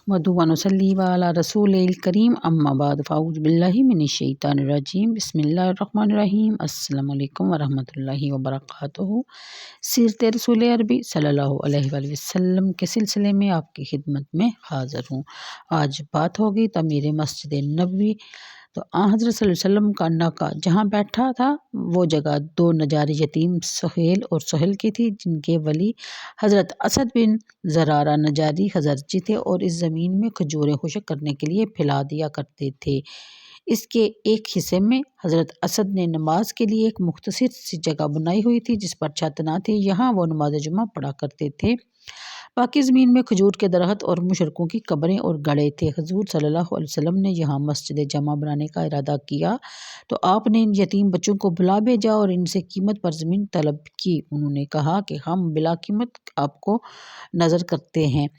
नहमदुहु व नुसल्ली अला रसूलिल करीम अम्मा बाद फ़ाऊज़ु बिल्लाहि मिनश शैतानिर रजीम बिस्मिल्लाहिर रहमानिर रहीम अस्सलामु अलैकुम व रहमतुल्लाहि व बरकातुहू। सीरत रसूल अरबी सल्लल्लाहु अलैहि वसल्लम के सिलसिले में आपकी खिदमत में हाज़िर हूँ। आज बात होगी तमीर मस्जिद नबवी। तो हज़रत सल्लल्लाहु अलैहि वसल्लम का नाका जहाँ बैठा था वो जगह दो नजारी यतीम सुहेल और सुहेल की थी, जिनके वली हज़रत असद बिन ज़रारा नजारी हज़रजी थे और इस ज़मीन में खजूरें खुशक करने के लिए फैला दिया करते थे। इसके एक हिस्से में हज़रत असद ने नमाज के लिए एक मुख्तसर सी जगह बनाई हुई थी जिस पर छत ना थी, यहाँ वो नमाज जुमा पढ़ा करते थे। बाकी ज़मीन में खजूर के दरख्त और मुशरकों की कब्रें और गड़े थे। हुज़ूर सल्लल्लाहु अलैहि वसल्लम ने यहाँ मस्जिद जमा बनाने का इरादा किया तो आपने इन यतीम बच्चों को बुला भेजा और इनसे कीमत पर ज़मीन तलब की। उन्होंने कहा कि हम बिला कीमत आपको नज़र करते हैं।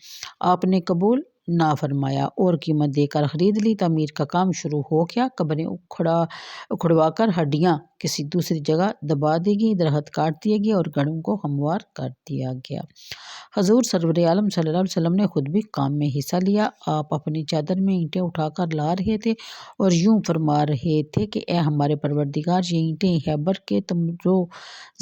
आपने कबूल ना फरमाया और कीमत देकर ख़रीद ली। तमीर का काम शुरू हो गया। कब्रें उखड़वा कर हड्डियाँ किसी दूसरी जगह दबा दी गई, दरख्त काट दिए गए और गढ़ों को हमवार कर दिया गया। हजूर सरवर आलम सल्लल्लाहु अलैहि वसल्लम ने खुद भी काम में हिस्सा लिया। आप अपनी चादर में ईंटें उठाकर ला रहे थे और यूं फरमा रहे थे कि ए हमारे परवरदिगार, ये ईंटें हैबर के तमरो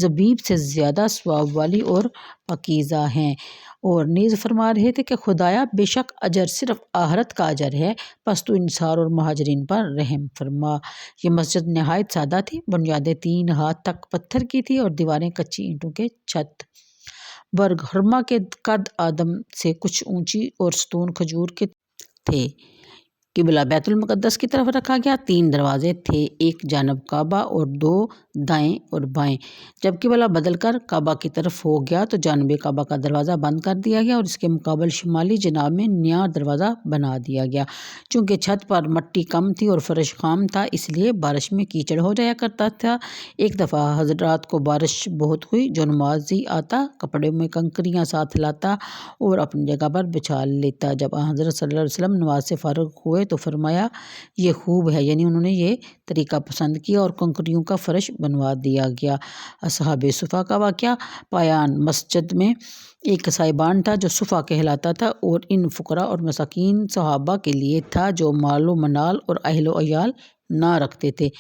ज़बीब से ज़्यादा स्वाब वाली और पकीज़ा हैं। और नीज़ फरमा रहे थे कि खुदाया बेशक अजर सिर्फ आहरत का अजर है, बस तो इंसार और महाजरीन पर रहम फरमा। ये मस्जिद नहायत सादा थी। बुनियादें 3 हाथ तक पत्थर की थी और दीवारें कच्ची ईंटों के छत बरगहरमा के कद आदम से कुछ ऊंची और सतून खजूर के थे। किबला बैतुल मुक़द्दस की तरफ रखा गया। 3 दरवाजे थे, एक जानब काबा और 2 दाएं और बाएं। जब किबला बदल कर काबा की तरफ हो गया तो जानब काबा का दरवाज़ा बंद कर दिया गया और इसके मुकाबल शुमाली जनाब में नया दरवाज़ा बना दिया गया। चूँकि छत पर मट्टी कम थी और फर्श खाम था, इसलिए बारिश में कीचड़ हो जाया करता था। एक दफ़ा हज़रात को बारिश बहुत हुई। जो नमाजी आता कपड़े में कंकरियाँ साथ लाता और अपनी जगह पर बिछा लेता। जब हज़रत सल्लल्लाहु अलैहि वसल्लम नमाज से फारिग हुए तो फरमाया ये खूब है, यानी उन्होंने ये तरीका पसंद किया और कंकरियों का फर्श बनवा दिया गया। असहाबे सुफ़ा का वाक़या। पायान मस्जिद में एक साहिबान था जो सुफ़ा कहलाता था और इन फ़ुक़रा और मसाकीन सहाबा के लिए था जो मालो मनाल और अहलो अयाल ना रखते थे।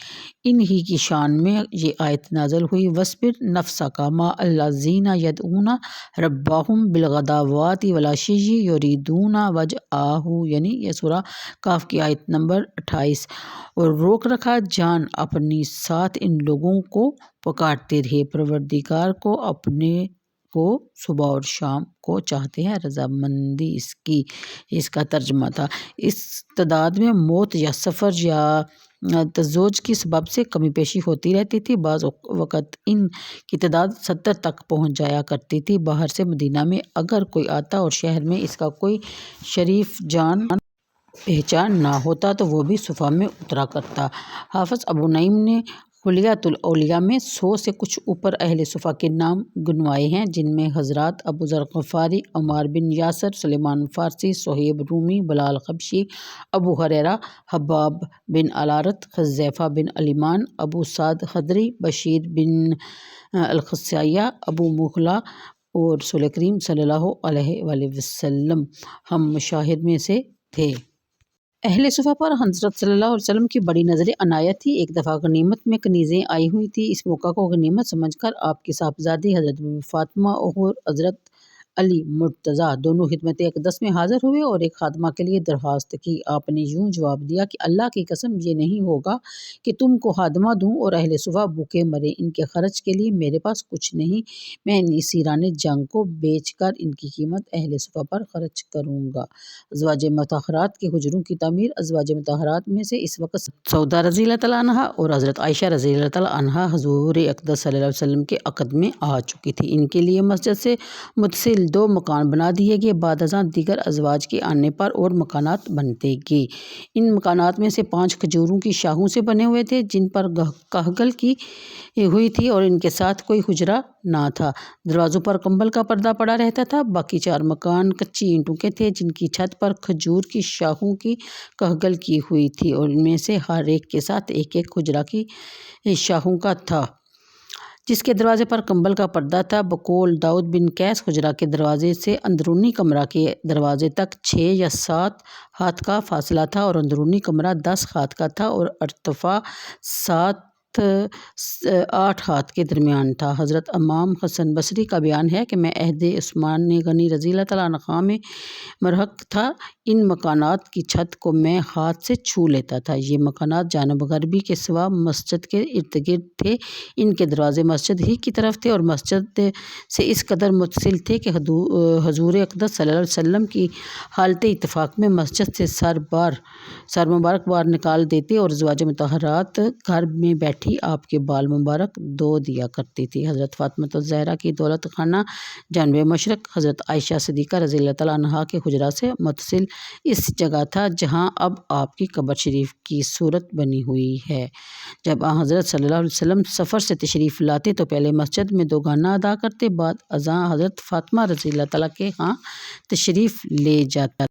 इन्हीं की शान में ये आयत नाज़िल हुई, वस्बिर नफ्सा का मा अल्लज़ीना यदऊना रब्बाहुम बिलगदावाति वलाशिय्यि युरीदूना वजअहू, यानी ये सूरा काफ की आयत नंबर 28। और रोक रखा जान अपनी साथ इन लोगों को पुकारते रहे, परवरदिगार को अपने को सुबह और शाम को चाहते हैं, रजामंदी इसकी, इसका तर्जमा था। इस तादाद में मौत या सफ़र या तज़ोज की सबब से कमी पेशी होती रहती थी। बाज़ वक़्त इन की तादाद 70 तक पहुँच जाया करती थी। बाहर से मदीना में अगर कोई आता और शहर में इसका कोई शरीफ जान पहचान ना होता तो वो भी सुफ़ा में उतरा करता। हाफ़िज़ अबू नईम ने हुलियातुल औलिया में 100 से कुछ ऊपर अहले सुफ़ा के नाम गिनवाए हैं, जिनमें हज़रात अबू ज़र ग़फ़ारी, अम्मार बिन यासर, सुलेमान फ़ारसी, सुहैब रूमी, बिलाल हबशी, अबू हुरैरा, हब्बाब बिन अलारत, हुज़ैफ़ा बिन अलिमान, अबू साद ख़दरी, बशीर बिन अल-ख़ुसैया, अबू मुहला और रसूल करीम सल्लल्लाहु अलैहि वसल्लम हम मुशाहिद में से थे। अहले सुफ़ा पर हज़रत सल्लल्लाहु अलैहि वसल्लम की बड़ी नज़र अनायत थी। एक दफ़ा गनीमत में कनीज़ें आई हुई थी। इस मौका को गनीमत समझकर आपकी साहबजादी हज़रत बीबी फ़ातिमा और हज़रत अली मुर्तज़ा दोनों खिदमत अक़दस में हाज़िर हुए और एक खादमा के लिए दरख्वास्त की। आपने यूँ जवाब दिया कि अल्लाह की कसम, ये नहीं होगा कि तुमको खादमा दूँ और अहले सुफ़ा भूखे मरे। इनके खर्च के लिए मेरे पास कुछ नहीं, मैं सीराने जंग को बेच कर इनकी कीमत अहले सुफ़ा पर खर्च करूँगा। अज़वाज मुतहहरात के हुजरों की तामीर। अज़वाज मुतहहरात में से इस वक्त सौदा रज़ियल्लाहु तआला अन्हा और हज़रत आयशा रज़ियल्लाहु तआला अन्हा हुज़ूर अक़दस सल्लल्लाहु अलैहि वसल्लम के अक़द में आ चुकी थी। इनके लिए मस्जिद से मुत्तसिल 2 मकान बना दिए गए। बाद अज़ां दीगर अज़वाज के आने पर और मकानात बनते गए। इन मकानात में से 5 खजूरों की शाखों से बने हुए थे, जिन पर कहगल की हुई थी और इनके साथ कोई हुजरा ना था। दरवाज़ों पर कंबल का पर्दा पड़ा रहता था। बाकी 4 मकान कच्ची ईंटों के थे, जिनकी छत पर खजूर की शाखों की कहगल की हुई थी और इनमें से हर एक के साथ एक एक हुजरा की शाखों का था। جس کے دروازے پر کمبل کا پردہ تھا۔ بقول داؤد بن قیس حجرہ کے دروازے سے اندرونی کمرہ کے دروازے تک 6 یا 7 ہاتھ کا فاصلہ تھا اور اندرونی کمرہ 10 ہاتھ کا تھا اور ارتفاع 8 ہاتھ کے درمیان تھا۔ حضرت امام حسن بصری کا بیان ہے کہ میں عہد عثمان غنی رضی اللہ تعالیٰ عنہ میں مرحق تھا، ان مکانات کی چھت کو میں ہاتھ سے چھو لیتا تھا۔ یہ مکانات جانب غربی کے سوا مسجد کے ارد گرد تھے۔ ان کے دروازے مسجد ہی کی طرف تھے اور مسجد سے اس قدر متصل تھے کہ حضور اقدس صلی اللہ علیہ وسلم کی حالت اتفاق میں مسجد سے سر مبارک باہر نکال دیتے اور ازواج مطہرات گھر میں بیٹھی آپ کے بال مبارک دھو دیا کرتی تھی۔ حضرت فاطمہ الزہرا کی دولت خانہ جانب مشرق حضرت عائشہ صدیقہ رضی اللہ تعالیٰ عنہا کے حجرہ سے متصل اس جگہ تھا جہاں اب آپ کی قبر شریف کی صورت بنی ہوئی ہے۔ جب حضرت صلی اللہ علیہ وسلم سفر سے تشریف لاتے تو پہلے مسجد میں 2 گانا ادا کرتے، بعد ازاں حضرت فاطمہ رضی اللہ تعالیٰ کے ہاں تشریف لے جاتا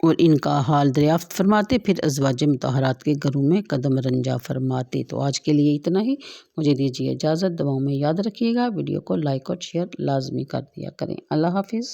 اور ان کا حال دریافت فرماتے، پھر ازواج مطہرات کے گھروں میں قدم رنجا فرماتے۔ تو آج کے لیے اتنا ہی، مجھے دیجیے اجازت، دعاؤں میں یاد رکھیے گا، ویڈیو کو لائک اور شیئر لازمی کر دیا کریں۔ اللہ حافظ۔